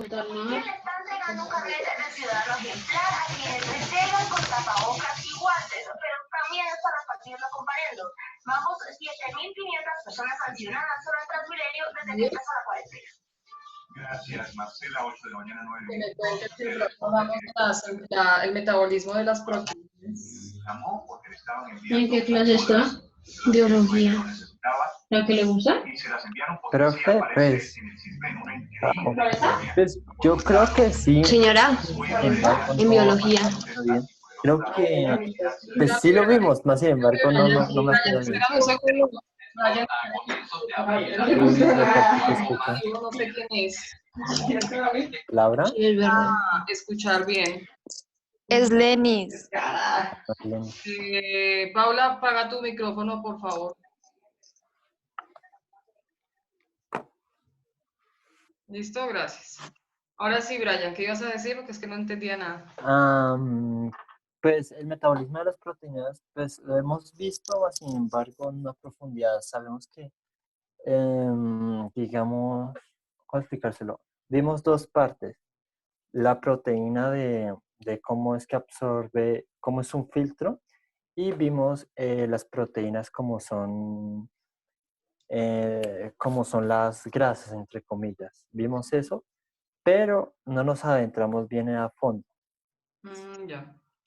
contar Que nada. le están entregando un carnet de ciudadano ejemplar a quienes les llegan con tapabocas y guantes, pero también es para repartirlo con parendos. Vamos, 7.500 personas sancionadas solo en Transmilenio desde que empezó la cuarentena. Gracias, Marcela. 8 de la mañana, 9 Que me minutos. cuente que hablamos el metabolismo de las proteínas. Llamó porque le estaban ¿En enviando qué clase está? Biología. ¿La que le gusta? y se las enviaron porque Profe, sí aparece pues, en el sistema una increíble pues yo creo que sí. Señora, Sin embargo, en biología. está bien. Creo que pues sí lo vimos, más sin embargo no me acuerdo bien. Espérame un segundo. Brian, Sí, yo tampoco escucho. no sé quién es. ¿Laura? Sí, es verdad. Escuchar bien. Es Lenis. Marlene. Paula, apaga tu micrófono, por favor. Listo, gracias. Ahora sí, Brian, ¿qué ibas a decir? Porque es que no entendía nada. Pues el metabolismo de las proteínas, pues lo hemos visto, mas, sin embargo, no a profundidad. Sabemos que, digamos, ¿cómo explicárselo? Vimos dos partes. La proteína de cómo es que absorbe, cómo es un filtro, y vimos las proteínas como son las grasas, entre comillas. Vimos eso, pero no nos adentramos bien a fondo.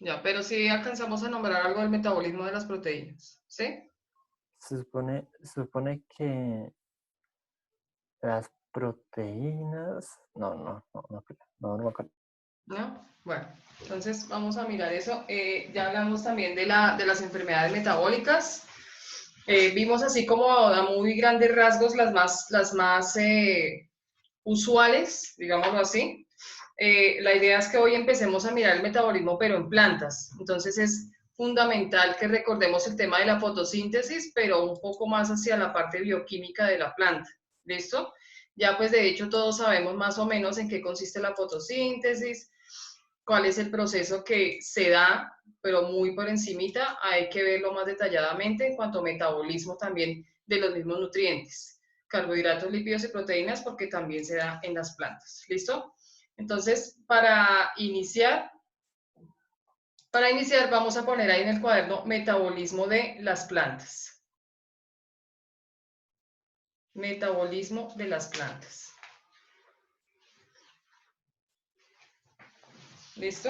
Ya, pero sí alcanzamos a nombrar algo del metabolismo de las proteínas, ¿sí? Se supone que las proteínas, no me acuerdo. ¿No? Bueno, entonces vamos a mirar eso. Ya hablamos también de las enfermedades metabólicas. Vimos así como a muy grandes rasgos las más usuales, digámoslo así. La idea es que hoy empecemos a mirar el metabolismo, pero en plantas. Entonces es fundamental que recordemos el tema de la fotosíntesis, pero un poco más hacia la parte bioquímica de la planta. ¿Listo? Ya pues de hecho todos sabemos más o menos en qué consiste la fotosíntesis, cuál es el proceso que se da, pero muy por encimita. Hay que verlo más detalladamente en cuanto a metabolismo también de los mismos nutrientes, carbohidratos, lípidos y proteínas, porque también se da en las plantas. ¿Listo? Entonces, para iniciar vamos a poner ahí en el cuaderno metabolismo de las plantas. Metabolismo de las plantas. ¿Listo?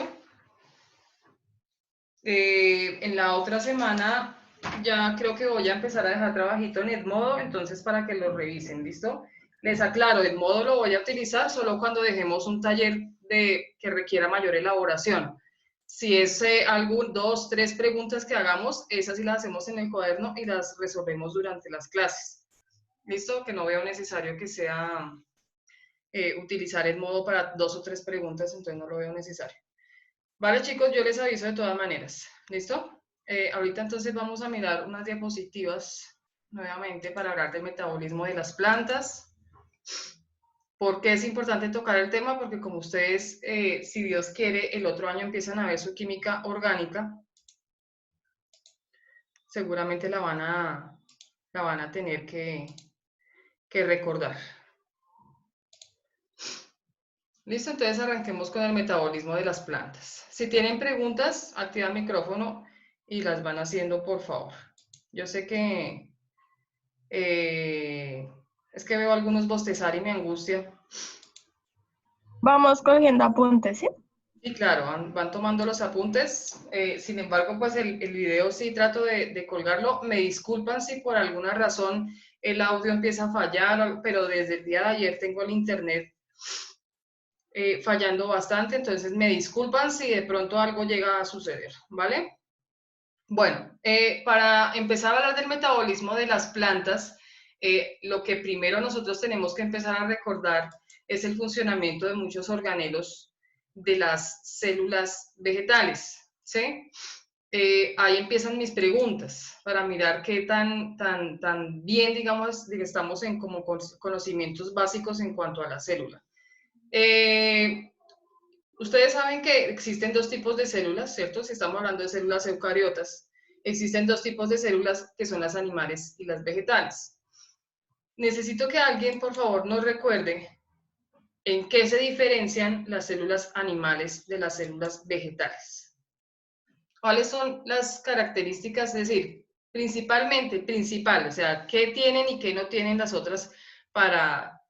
En la otra semana ya creo que voy a empezar a dejar trabajito en Edmodo, entonces para que lo revisen, ¿listo? Les aclaro, Edmodo lo voy a utilizar solo cuando dejemos un taller que requiera mayor elaboración. Si es dos, tres preguntas que hagamos, esas sí las hacemos en el cuaderno y las resolvemos durante las clases. ¿Listo? Que no veo necesario que sea utilizar Edmodo para 2 o 3 preguntas, entonces no lo veo necesario. Vale, chicos, yo les aviso de todas maneras. ¿Listo? Ahorita entonces vamos a mirar unas diapositivas nuevamente para hablar del metabolismo de las plantas. ¿Por qué es importante tocar el tema? Porque como ustedes, si Dios quiere, el otro año empiezan a ver su química orgánica, seguramente la van a tener que recordar. Listo, entonces arranquemos con el metabolismo de las plantas. Si tienen preguntas, activan el micrófono y las van haciendo, por favor. Yo sé que es que veo a algunos bostezar y me angustia. Vamos cogiendo apuntes, ¿sí? Sí, claro, van tomando los apuntes. Sin embargo, pues el video sí trato de colgarlo. Me disculpan si por alguna razón el audio empieza a fallar, pero desde el día de ayer tengo el internet fallando bastante, entonces me disculpan si de pronto algo llega a suceder, ¿vale? Bueno, para empezar a hablar del metabolismo de las plantas, lo que primero nosotros tenemos que empezar a recordar es el funcionamiento de muchos organelos de las células vegetales, ¿sí? Ahí empiezan mis preguntas para mirar qué tan bien, digamos, estamos en como conocimientos básicos en cuanto a la célula. Ustedes saben que existen dos tipos de células, ¿cierto? Si estamos hablando de células eucariotas, existen dos tipos de células que son las animales y las vegetales. Necesito que alguien, por favor, nos recuerde ¿En qué se diferencian las células animales de las células vegetales? ¿Cuáles son las características? Es decir, principal, o sea, ¿qué tienen y qué no tienen las otras para,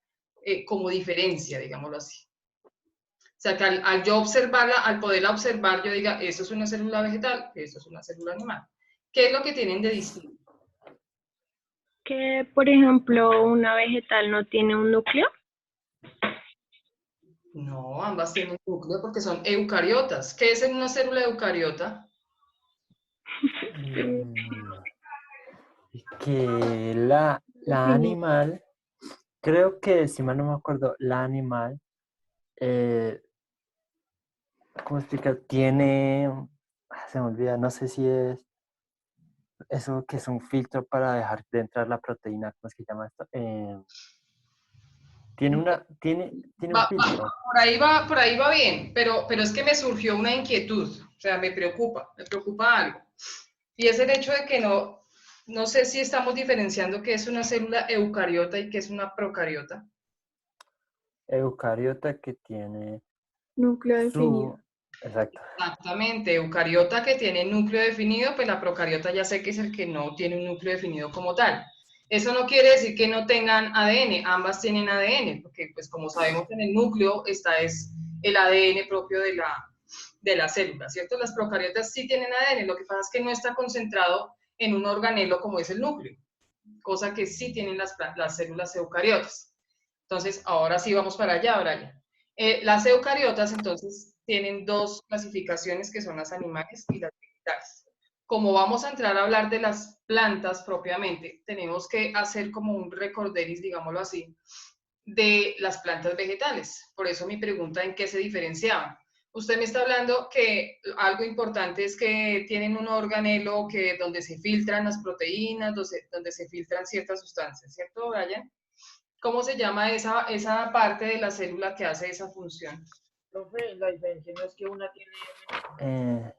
como diferencia, digámoslo así? O sea, que al yo observarla, al poderla observar, yo diga, eso es una célula vegetal, eso es una célula animal. ¿Qué es lo que tienen de distinto? Que, por ejemplo, una vegetal no tiene un núcleo. No, ambas tienen núcleo porque son eucariotas. ¿Qué es una célula eucariota? Que la animal, creo que, si mal no me acuerdo, la animal, ¿cómo explicar? Tiene, se me olvida, no sé si es eso que es un filtro para dejar de entrar la proteína, ¿cómo es que se llama esto? Tiene un filtro. Por ahí va bien, pero es que me surgió una inquietud, o sea, me preocupa algo. Y es el hecho de que no sé si estamos diferenciando qué es una célula eucariota y qué es una procariota. Eucariota que tiene Núcleo definido. Exacto. Exactamente, eucariota que tiene núcleo definido, pues la procariota ya sé que es el que no tiene un núcleo definido como tal. Eso no quiere decir que no tengan ADN, ambas tienen ADN, porque pues como sabemos en el núcleo es el ADN propio de la célula, ¿cierto? Las procariotas sí tienen ADN, lo que pasa es que no está concentrado en un organelo como es el núcleo, cosa que sí tienen las células eucariotas. Entonces, ahora sí vamos para allá, Brian. Las eucariotas, entonces, tienen dos clasificaciones que son las animales y las vegetales. Como vamos a entrar a hablar de las plantas propiamente, tenemos que hacer como un recorderis, digámoslo así, de las plantas vegetales. Por eso mi pregunta, ¿en qué se diferenciaban? Usted me está hablando que algo importante es que tienen un organelo donde se filtran las proteínas, donde se filtran ciertas sustancias, ¿cierto, Brian? ¿Cómo se llama esa parte de la célula que hace esa función? Profe, la diferencia no es que una tiene...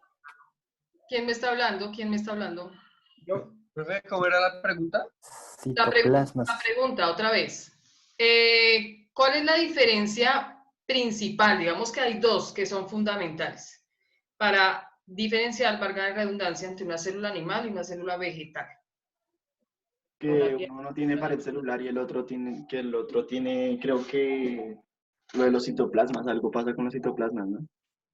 ¿Quién me está hablando? ¿Quién me está hablando? Yo, profe, ¿cómo era la pregunta? La Citoplasmas. pregunta otra vez. ¿Cuál es la diferencia principal? Digamos que hay dos que son fundamentales para diferenciar, valga la redundancia, entre una célula animal y una célula vegetal. Que uno no tiene pared celular y el otro tiene, creo que lo de los citoplasmas, algo pasa con los citoplasmas, ¿no?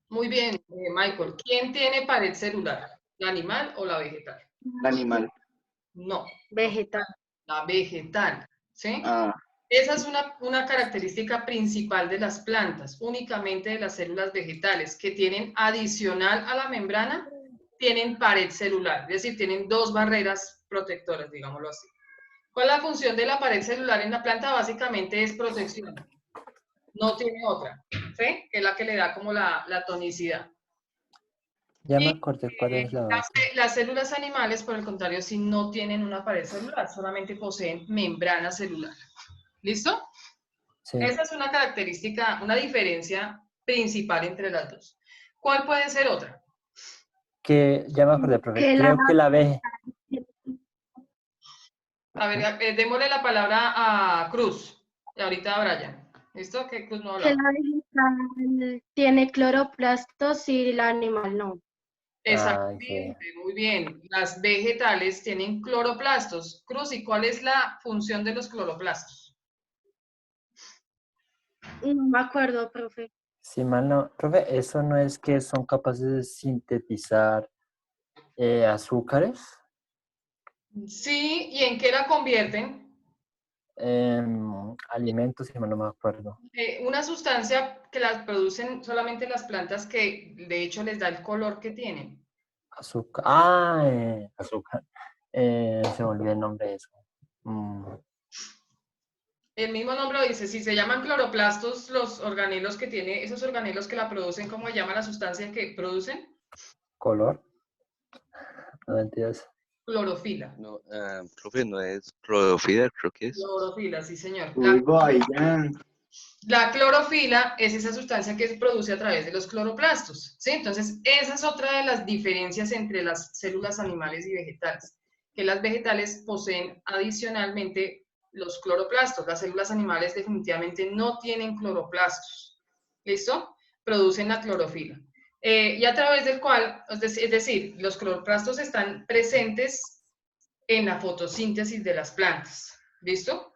Muy bien, Michael. ¿Quién tiene pared celular? ¿La animal o la vegetal? El animal. No. Vegetal. La vegetal, ¿sí? Ah, Esa es una característica principal de las plantas, únicamente de las células vegetales, que tienen adicional a la membrana, tienen pared celular, es decir, tienen dos barreras protectoras, digámoslo así. ¿Cuál es la función de la pared celular en la planta? Básicamente es protección. No tiene otra, ¿sí? Que es la que le da como la tonicidad. Ya me acordé cuál es la base. Las células animales, por el contrario, sí no tienen una pared celular, solamente poseen membrana celular. ¿Listo? Sí. Esa es una característica, una diferencia principal entre las dos. ¿Cuál puede ser otra? Que ya me acordé, profe. Creo que la B. A ver, démosle la palabra a Cruz y ahorita a Brian. ¿Listo? Que Cruz no habla. Que la vegetal tiene cloroplastos y la animal no. Exactamente, muy bien. Las vegetales tienen cloroplastos. Cruz, ¿y cuál es la función de los cloroplastos? No me acuerdo, profe. Si mal no, profe, ¿eso no es que son capaces de sintetizar azúcares? Sí, ¿y en qué la convierten? Alimentos, si mal no me acuerdo. Una sustancia que las producen solamente las plantas que de hecho les da el color que tienen. Azúcar. Azúcar. Se me olvidó el nombre de eso. El mismo nombre lo dice, si se llaman cloroplastos los organelos que tiene, esos organelos que la producen, ¿cómo se llama la sustancia que producen? ¿Color? No entiendes. Clorofila. No, profe, no es clorofila, creo que es. Clorofila, sí señor. uy, voy, ya. La clorofila es esa sustancia que se produce a través de los cloroplastos, ¿sí? Entonces, esa es otra de las diferencias entre las células animales y vegetales, que las vegetales poseen adicionalmente los cloroplastos. Las células animales definitivamente no tienen cloroplastos. ¿Listo? Producen la clorofila. Y a través del cual, es decir, los cloroplastos están presentes en la fotosíntesis de las plantas. ¿Listo?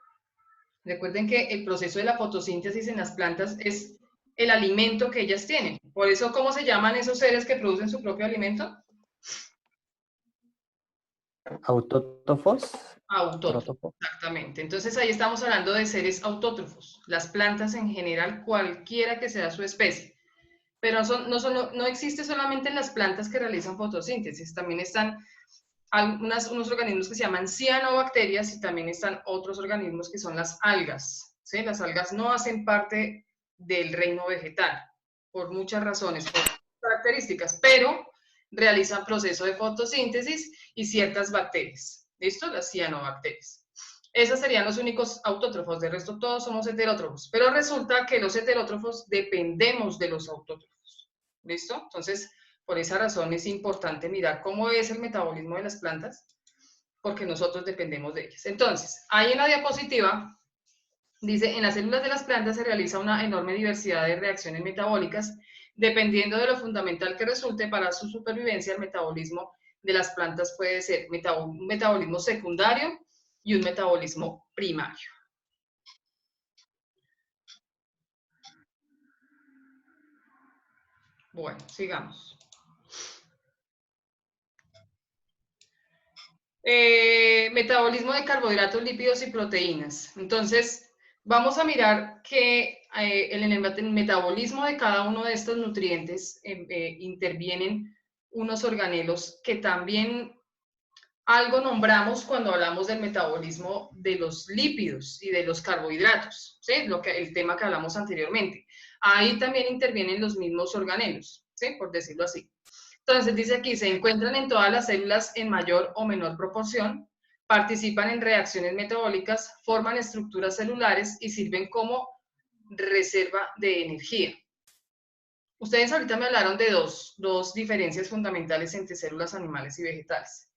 Recuerden que el proceso de la fotosíntesis en las plantas es el alimento que ellas tienen. Por eso, ¿cómo se llaman esos seres que producen su propio alimento? Autótrofos. Autótrofos, exactamente. Entonces ahí estamos hablando de seres autótrofos. Las plantas en general, cualquiera que sea su especie. Pero no existe solamente en las plantas que realizan fotosíntesis, también están unos organismos que se llaman cianobacterias y también están otros organismos que son las algas. ¿Sí? Las algas no hacen parte del reino vegetal, por muchas razones, por características, pero realizan proceso de fotosíntesis y ciertas bacterias. ¿Listo? Las cianobacterias. Esos serían los únicos autótrofos, de resto todos somos heterótrofos, pero resulta que los heterótrofos dependemos de los autótrofos. ¿Listo? Entonces, por esa razón es importante mirar cómo es el metabolismo de las plantas, porque nosotros dependemos de ellas. Entonces, ahí en la diapositiva dice, en las células de las plantas se realiza una enorme diversidad de reacciones metabólicas, dependiendo de lo fundamental que resulte para su supervivencia. El metabolismo de las plantas puede ser un metabolismo secundario y un metabolismo primario. Bueno, sigamos. Metabolismo de carbohidratos, lípidos y proteínas. Entonces, vamos a mirar que en el metabolismo de cada uno de estos nutrientes intervienen unos organelos que también algo nombramos cuando hablamos del metabolismo de los lípidos y de los carbohidratos, ¿sí? El tema que hablamos anteriormente. Ahí también intervienen los mismos organelos, ¿sí? Por decirlo así. Entonces dice aquí, se encuentran en todas las células en mayor o menor proporción, participan en reacciones metabólicas, forman estructuras celulares y sirven como reserva de energía. Ustedes ahorita me hablaron de dos diferencias fundamentales entre células animales y vegetales.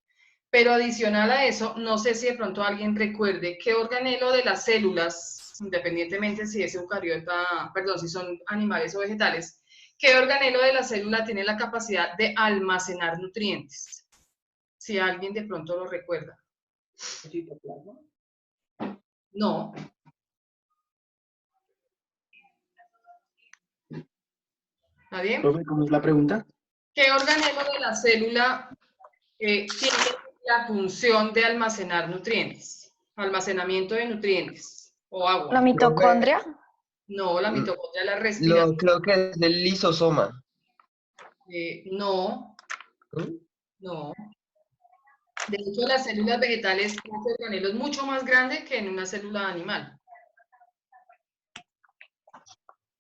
Pero adicional a eso, no sé si de pronto alguien recuerde qué organelo de las células, independientemente si es eucariota, perdón, si son animales o vegetales, qué organelo de la célula tiene la capacidad de almacenar nutrientes. Si alguien de pronto lo recuerda. ¿El citoplasma? No. ¿Nadie? ¿Cómo es la pregunta? ¿Qué organelo de la célula tiene la función de almacenar nutrientes? Almacenamiento de nutrientes o agua. ¿La mitocondria? No, la mitocondria la respiración. Creo que es el lisosoma. No. No. De hecho, las células vegetales tienen organelos mucho más grandes que en una célula animal.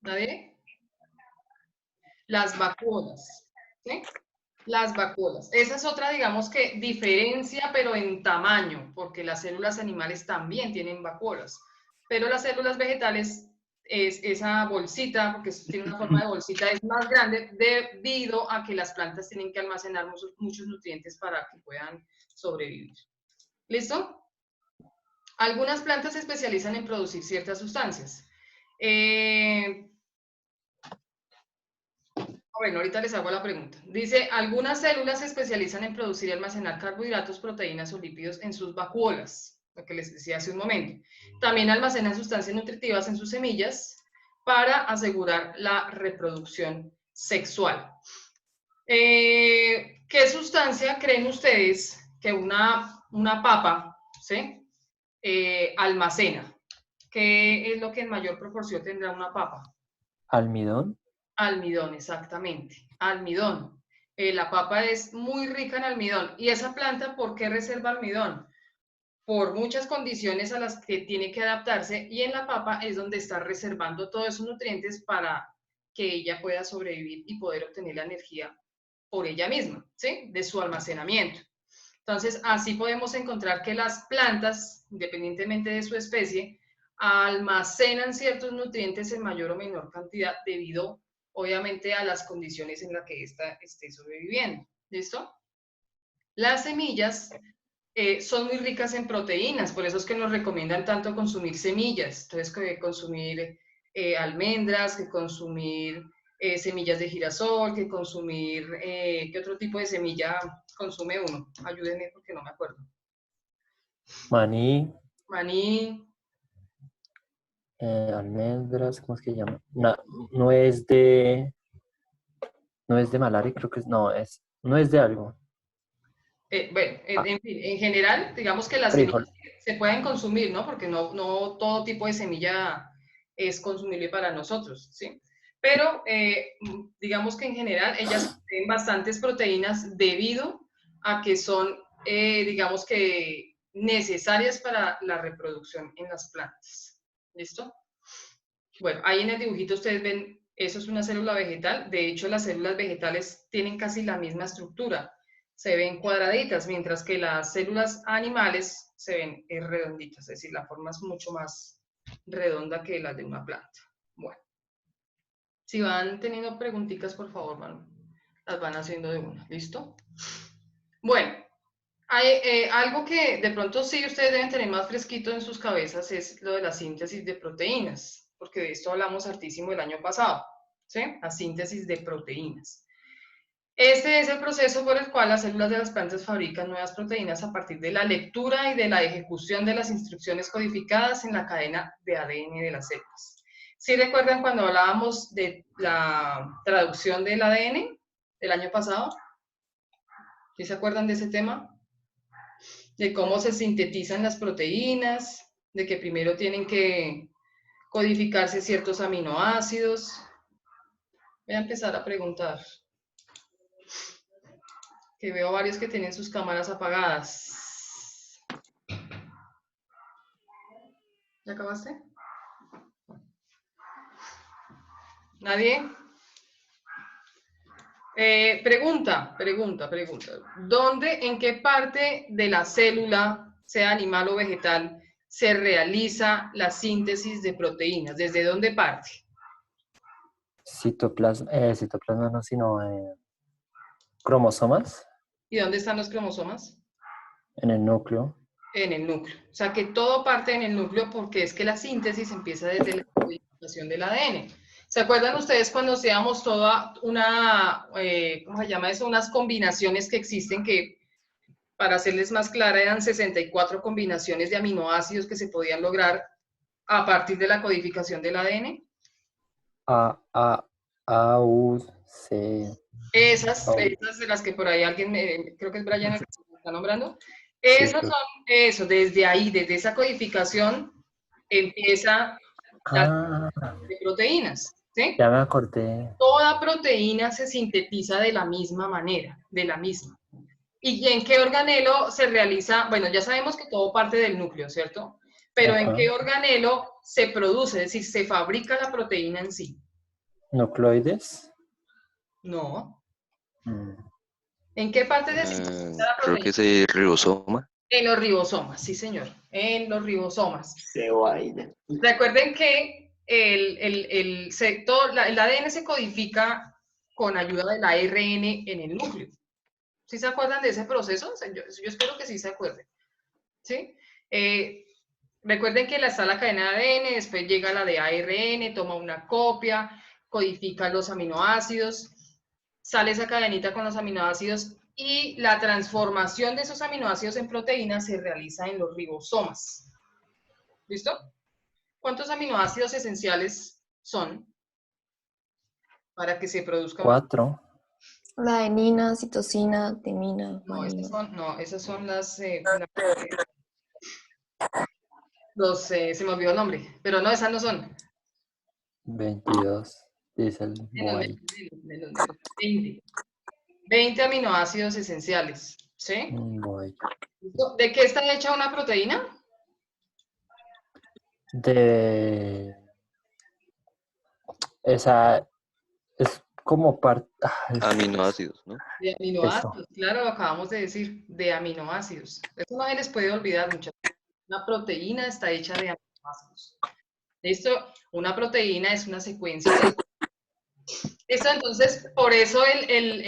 ¿Nadie? Las vacuolas. ¿Sí? Las vacuolas. Esa es otra, digamos que diferencia, pero en tamaño, porque las células animales también tienen vacuolas, pero las células vegetales, esa bolsita, porque tiene una forma de bolsita, es más grande debido a que las plantas tienen que almacenar muchos nutrientes para que puedan sobrevivir. ¿Listo? Algunas plantas se especializan en producir ciertas sustancias. Bueno, ahorita les hago la pregunta. Dice, algunas células se especializan en producir y almacenar carbohidratos, proteínas o lípidos en sus vacuolas, lo que les decía hace un momento. También almacenan sustancias nutritivas en sus semillas para asegurar la reproducción sexual. ¿Qué sustancia creen ustedes que una papa, ¿sí? Almacena? ¿Qué es lo que en mayor proporción tendrá una papa? ¿Almidón? Almidón, exactamente, almidón. La papa es muy rica en almidón. ¿Y esa planta por qué reserva almidón? Por muchas condiciones a las que tiene que adaptarse, y en la papa es donde está reservando todos esos nutrientes para que ella pueda sobrevivir y poder obtener la energía por ella misma, ¿sí? De su almacenamiento. Entonces, así podemos encontrar que las plantas, independientemente de su especie, almacenan ciertos nutrientes en mayor o menor cantidad debido, obviamente, a las condiciones en las que ésta esté sobreviviendo. ¿Listo? Las semillas son muy ricas en proteínas, por eso es que nos recomiendan tanto consumir semillas, entonces que consumir almendras, que consumir semillas de girasol, que consumir, ¿qué otro tipo de semilla consume uno? Ayúdenme porque no me acuerdo. Maní, Maní, almendras, ¿cómo es que se llama? No es de malaria, creo que es, no es de algo. bueno, en fin, en general, digamos que las Frijol. semillas se pueden consumir, ¿no? Porque no todo tipo de semilla es consumible para nosotros, ¿sí? Pero digamos que en general ellas tienen bastantes proteínas debido a que son, digamos que, necesarias para la reproducción en las plantas. ¿Listo? Bueno, ahí en el dibujito ustedes ven, eso es una célula vegetal. De hecho, las células vegetales tienen casi la misma estructura. Se ven cuadraditas, mientras que las células animales se ven redonditas, es decir, la forma es mucho más redonda que la de una planta. Bueno, si van teniendo preguntitas, por favor, las van haciendo de una, ¿listo? Bueno, hay algo que de pronto sí ustedes deben tener más fresquito en sus cabezas, es lo de la síntesis de proteínas, porque de esto hablamos hartísimo el año pasado, ¿sí? La síntesis de proteínas. Este es el proceso por el cual las células de las plantas fabrican nuevas proteínas a partir de la lectura y de la ejecución de las instrucciones codificadas en la cadena de ADN de las células. ¿Sí recuerdan cuando hablábamos de la traducción del ADN del año pasado? ¿Sí se acuerdan de ese tema? De cómo se sintetizan las proteínas, de que primero tienen que codificarse ciertos aminoácidos. Voy a empezar a preguntar. Que veo varios que tienen sus cámaras apagadas. ¿Ya acabaste? ¿Nadie? Pregunta. ¿Dónde, en qué parte de la célula, sea animal o vegetal, se realiza la síntesis de proteínas? ¿Desde dónde parte? Citoplasma no, sino cromosomas ¿Y dónde están los cromosomas? en el núcleo. En el núcleo. O sea, que todo parte en el núcleo porque es que la síntesis empieza desde la codificación del ADN. ¿Se acuerdan ustedes cuando hacíamos toda una, ¿cómo se llama eso? Unas combinaciones que existen que, para hacerles más clara, eran 64 combinaciones de aminoácidos que se podían lograr a partir de la codificación del ADN? A, U, C. Esas de las que por ahí alguien, creo que es Brian el que se está nombrando. Eso, desde ahí, desde esa codificación, empieza la de proteínas, ¿sí? Ya me acordé. Toda proteína se sintetiza de la misma manera, de la misma. ¿Y en qué organelo se realiza? Bueno, ya sabemos que todo parte del núcleo, ¿cierto? Pero ¿en qué organelo se produce? Es decir, ¿se fabrica la proteína en sí? ¿Nucleoides? No. ¿En qué parte se sintetiza la proteína? Creo que es el ribosoma. En los ribosomas, sí señor, en los ribosomas. Cebolla. Recuerden que el ADN se codifica con ayuda del ARN en el núcleo. ¿Sí se acuerdan de ese proceso? O sea, yo espero que sí se acuerden. ¿Sí? Recuerden que está la cadena de ADN, después llega la de ARN, toma una copia, codifica los aminoácidos, sale esa cadenita con los aminoácidos y la transformación de esos aminoácidos en proteínas se realiza en los ribosomas. ¿Listo? ¿Cuántos aminoácidos esenciales son para que se produzcan? 4. La adenina, citosina, timina, esas son las... se me olvidó el nombre, pero no, esas no son. 22, dice el Menos, 20 aminoácidos esenciales, ¿sí? ¿De qué está hecha una proteína? Esa es como parte... Aminoácidos, ¿no? De aminoácidos, claro, lo acabamos de decir, de aminoácidos. Eso no se les puede olvidar, muchachos. Una proteína está hecha de aminoácidos. ¿Listo? Una proteína es una secuencia de... Listo, entonces, por eso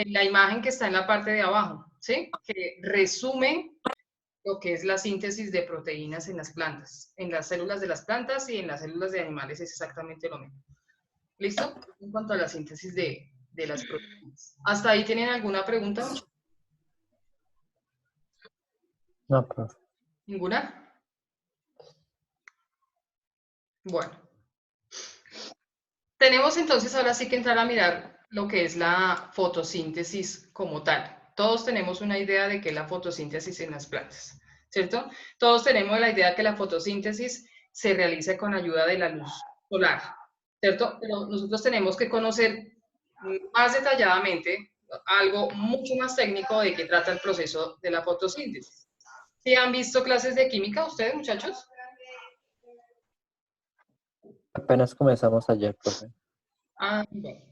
la imagen que está en la parte de abajo, ¿sí? Que resume lo que es la síntesis de proteínas en las plantas. En las células de las plantas y en las células de animales es exactamente lo mismo. ¿Listo? En cuanto a la síntesis de las proteínas. ¿Hasta ahí tienen alguna pregunta? No, profe. ¿Ninguna? Bueno. Tenemos entonces ahora sí que entrar a mirar lo que es la fotosíntesis como tal. Todos tenemos una idea de qué es la fotosíntesis en las plantas, ¿cierto? Todos tenemos la idea que la fotosíntesis se realiza con ayuda de la luz solar, ¿cierto? Pero nosotros tenemos que conocer más detalladamente algo mucho más técnico de qué trata el proceso de la fotosíntesis. ¿Sí han visto clases de química ustedes, muchachos? Apenas comenzamos ayer, profe. Ah, bueno.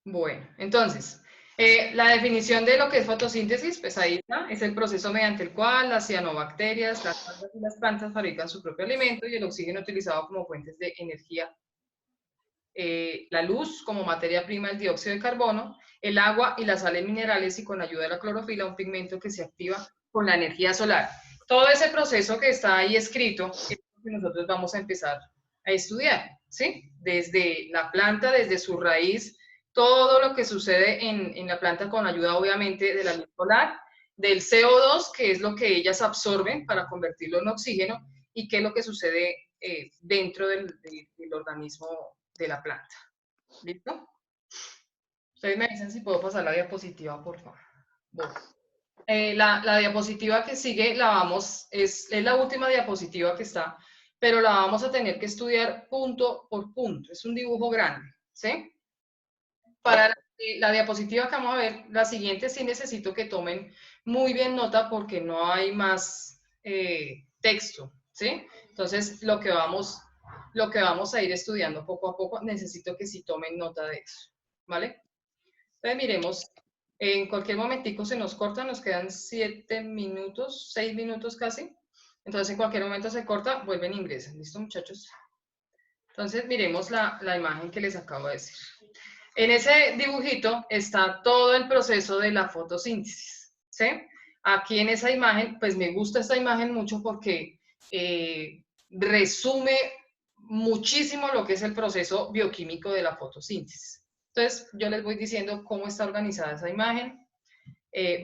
Bueno, entonces, la definición de lo que es fotosíntesis, pues ahí está, es el proceso mediante el cual las cianobacterias, las algas y las plantas fabrican su propio alimento y el oxígeno utilizado como fuentes de energía, la luz como materia prima, el dióxido de carbono, el agua y las sales minerales y con ayuda de la clorofila, un pigmento que se activa con la energía solar. Todo ese proceso que está ahí escrito es lo que nosotros vamos a empezar a estudiar, ¿sí? Desde la planta, desde su raíz, todo lo que sucede en la planta con ayuda obviamente de la luz solar, del CO2, que es lo que ellas absorben para convertirlo en oxígeno, y qué es lo que sucede dentro del organismo de la planta. ¿Listo? Ustedes me dicen si puedo pasar la diapositiva, por favor. Bueno. La diapositiva que sigue es la última diapositiva que está, pero la vamos a tener que estudiar punto por punto. Es un dibujo grande, ¿sí? Para la diapositiva que vamos a ver, la siguiente sí necesito que tomen muy bien nota porque no hay más texto, ¿sí? Entonces, lo que vamos a ir estudiando poco a poco, necesito que sí tomen nota de eso, ¿vale? Entonces, miremos, en cualquier momentico se nos corta, nos quedan 7 minutos, 6 minutos casi. Entonces, en cualquier momento se corta, vuelven e ingresan. ¿Listo, muchachos? Entonces, miremos la imagen que les acabo de decir. En ese dibujito está todo el proceso de la fotosíntesis, ¿sí? Aquí en esa imagen, pues me gusta esta imagen mucho porque resume muchísimo lo que es el proceso bioquímico de la fotosíntesis. Entonces, yo les voy diciendo cómo está organizada esa imagen.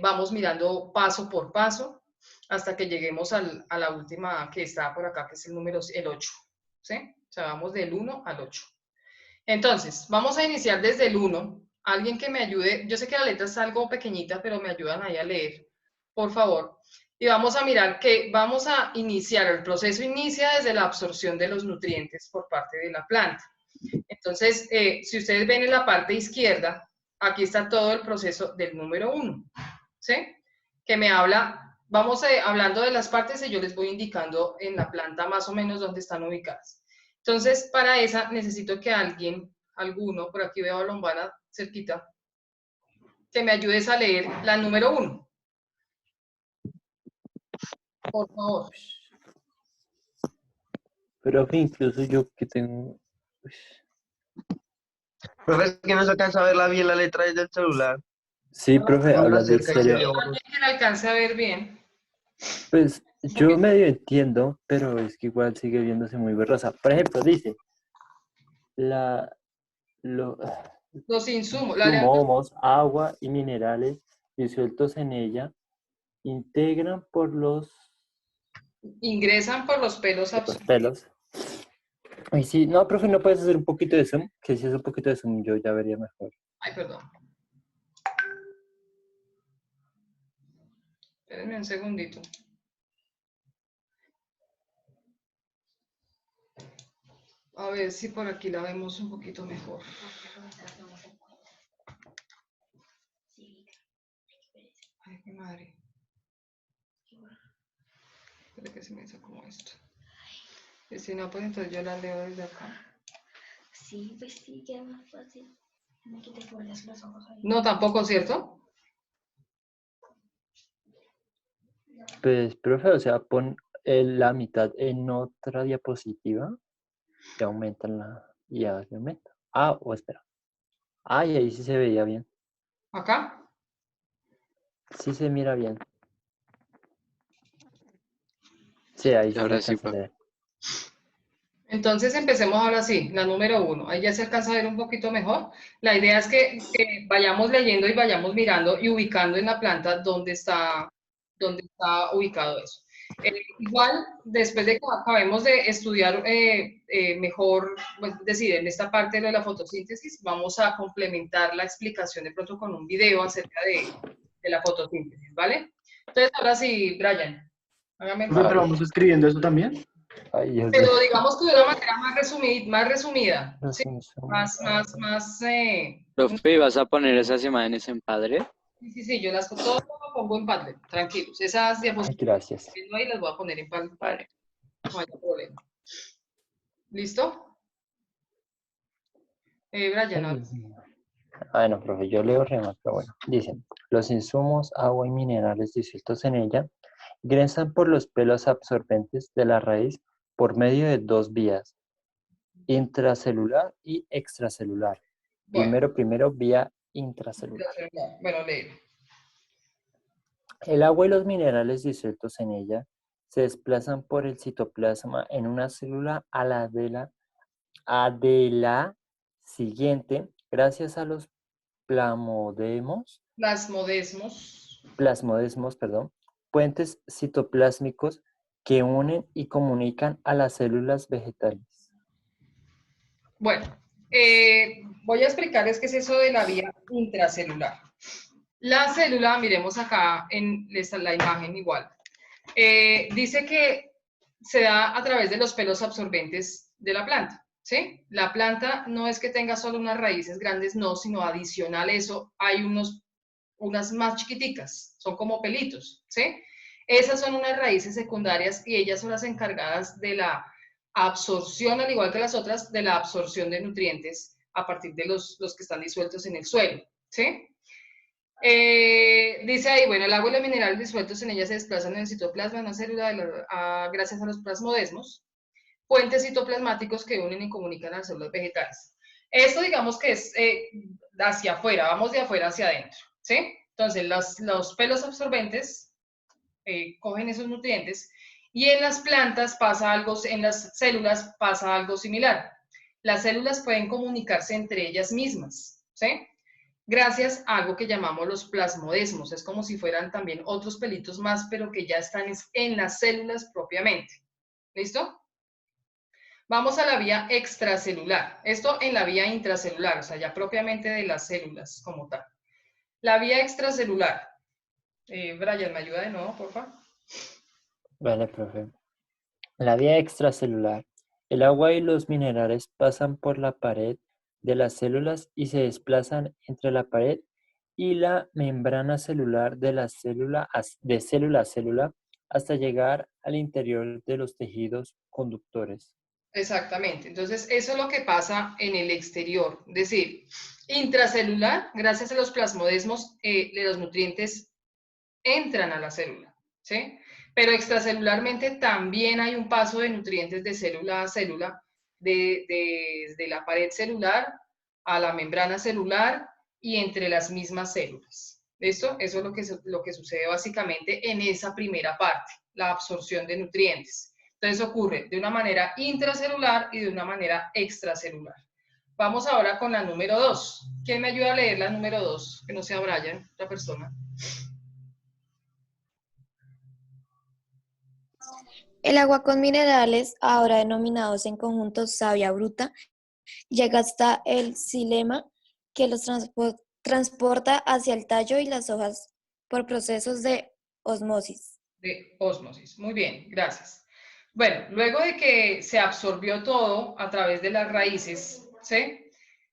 Vamos mirando paso por paso hasta que lleguemos a la última que está por acá, que es el 8, ¿sí? O sea, vamos del 1 al 8. Entonces, vamos a iniciar desde el 1. Alguien que me ayude, yo sé que la letra está algo pequeñita, pero me ayudan ahí a leer, por favor. Y vamos a mirar que vamos a iniciar, el proceso inicia desde la absorción de los nutrientes por parte de la planta. Entonces, si ustedes ven en la parte izquierda, aquí está todo el proceso del número 1, ¿sí? Que me habla, vamos hablando de las partes y yo les voy indicando en la planta más o menos dónde están ubicadas. Entonces, para esa necesito que alguno, por aquí veo a Lombana cerquita, que me ayudes a leer la número 1. Por favor. Pero incluso yo que tengo... Profe, es que no se alcanza a ver bien la letra desde el celular. Sí, profe, Uno la hablando en acerca y se ve serio. borroso. Que la alcance a ver bien. Pues yo medio entiendo, pero es que igual sigue viéndose muy borrosa. Por ejemplo, dice, Los insumos. insumos, agua y minerales disueltos en ella ingresan por los pelos. Ay, sí, no, profe, ¿no puedes hacer un poquito de zoom? Que si es un poquito de zoom yo ya vería mejor. Ay, perdón. Espérenme un segundito. A ver si por aquí la vemos un poquito mejor. Ay, mi madre. Espera que se me hizo como esto. Y si no, pues entonces yo la leo desde acá. Sí, pues sí, queda más fácil. No que te pones los ojos ahí. No, tampoco, ¿cierto? Pues, profe, o sea, pon la mitad en otra diapositiva y aumenta y aumenta. Ah, o espera. Ah, y ahí sí se veía bien. ¿Acá? Sí se mira bien. Sí, ahí sí Ahora se sí, alcanza a leer. Entonces empecemos ahora sí, la número 1. Ahí ya se alcanza a ver un poquito mejor. La idea es que vayamos leyendo y vayamos mirando y ubicando en la planta dónde está ubicado eso. Igual, después de que acabemos de estudiar mejor, pues, es decir, en esta parte de la fotosíntesis, vamos a complementar la explicación de pronto con un video acerca de la fotosíntesis, ¿vale? Entonces, ahora sí, Brian, hágame el Profe, pero favor. vamos escribiendo eso también. Ay, Dios mío. Pero digamos que de una manera más resumida, Los ¿sí? insumos. Profe, ¿vas a poner esas imágenes en Padre? Sí, yo todo lo pongo en Padlet, tranquilos. Esas Ay, diapositivas gracias. que no hay las voy a poner en Padlet, Vale. no haya problema. ¿Listo? Brian, ahora sí. Bueno, profe, yo leo re mal, pero bueno. Dicen, los insumos, agua y minerales disueltos en ella ingresan por los pelos absorbentes de la raíz por medio de dos vías, intracelular y extracelular. Bueno, Primero, vía intracelular. bueno, léelo. El agua y los minerales disueltos en ella se desplazan por el citoplasma en una célula a la de la siguiente gracias a los plasmodesmos, puentes citoplásmicos que unen y comunican a las células vegetales. Bueno, voy a explicarles qué es eso de la vía intracelular. La célula, miremos acá en la imagen igual, dice que se da a través de los pelos absorbentes de la planta, ¿sí? La planta no es que tenga solo unas raíces grandes, no, sino adicional a eso hay unas más chiquiticas, son como pelitos, ¿sí? Esas son unas raíces secundarias y ellas son las encargadas de la absorción, al igual que las otras, de la absorción de nutrientes a partir de los que están disueltos en el suelo, ¿sí? Dice ahí, bueno, el agua y los minerales disueltos en ella se desplazan en el citoplasma de una célula gracias a los plasmodesmos, puentes citoplasmáticos que unen y comunican a las células vegetales. Esto digamos que es hacia afuera, vamos de afuera hacia adentro, ¿sí? Entonces, los pelos absorbentes cogen esos nutrientes y en las plantas pasa algo, en las células pasa algo similar. Las células pueden comunicarse entre ellas mismas, ¿sí? Gracias a algo que llamamos los plasmodesmos. Es como si fueran también otros pelitos más, pero que ya están en las células propiamente. ¿Listo? Vamos a la vía extracelular. Esto en la vía intracelular, o sea, ya propiamente de las células como tal. La vía extracelular. Brian, ¿me ayuda de nuevo, por favor? Vale, profe. La vía extracelular. El agua y los minerales pasan por la pared de las células y se desplazan entre la pared y la membrana celular de la célula a célula hasta llegar al interior de los tejidos conductores. Exactamente. Entonces, eso es lo que pasa en el exterior. Es decir, intracelular, gracias a los plasmodesmos, los nutrientes entran a la célula, ¿sí? Pero extracelularmente también hay un paso de nutrientes de célula a célula, desde la pared celular a la membrana celular y entre las mismas células. ¿Listo? Eso es lo que sucede básicamente en esa primera parte, la absorción de nutrientes. Entonces ocurre de una manera intracelular y de una manera extracelular. Vamos ahora con la número 2. ¿Quién me ayuda a leer la número 2? Que no sea Brian, otra persona. El agua con minerales, ahora denominados en conjunto savia bruta, llega hasta el xilema que los transporta hacia el tallo y las hojas por procesos de osmosis. De osmosis. Muy bien, gracias. Bueno, luego de que se absorbió todo a través de las raíces, ¿sí?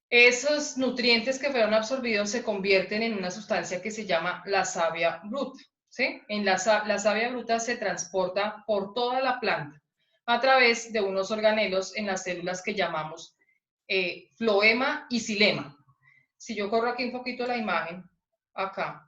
Esos nutrientes que fueron absorbidos se convierten en una sustancia que se llama la savia bruta, ¿sí? La savia bruta se transporta por toda la planta a través de unos organelos en las células que llamamos floema y xilema. Si yo corro aquí un poquito la imagen, acá,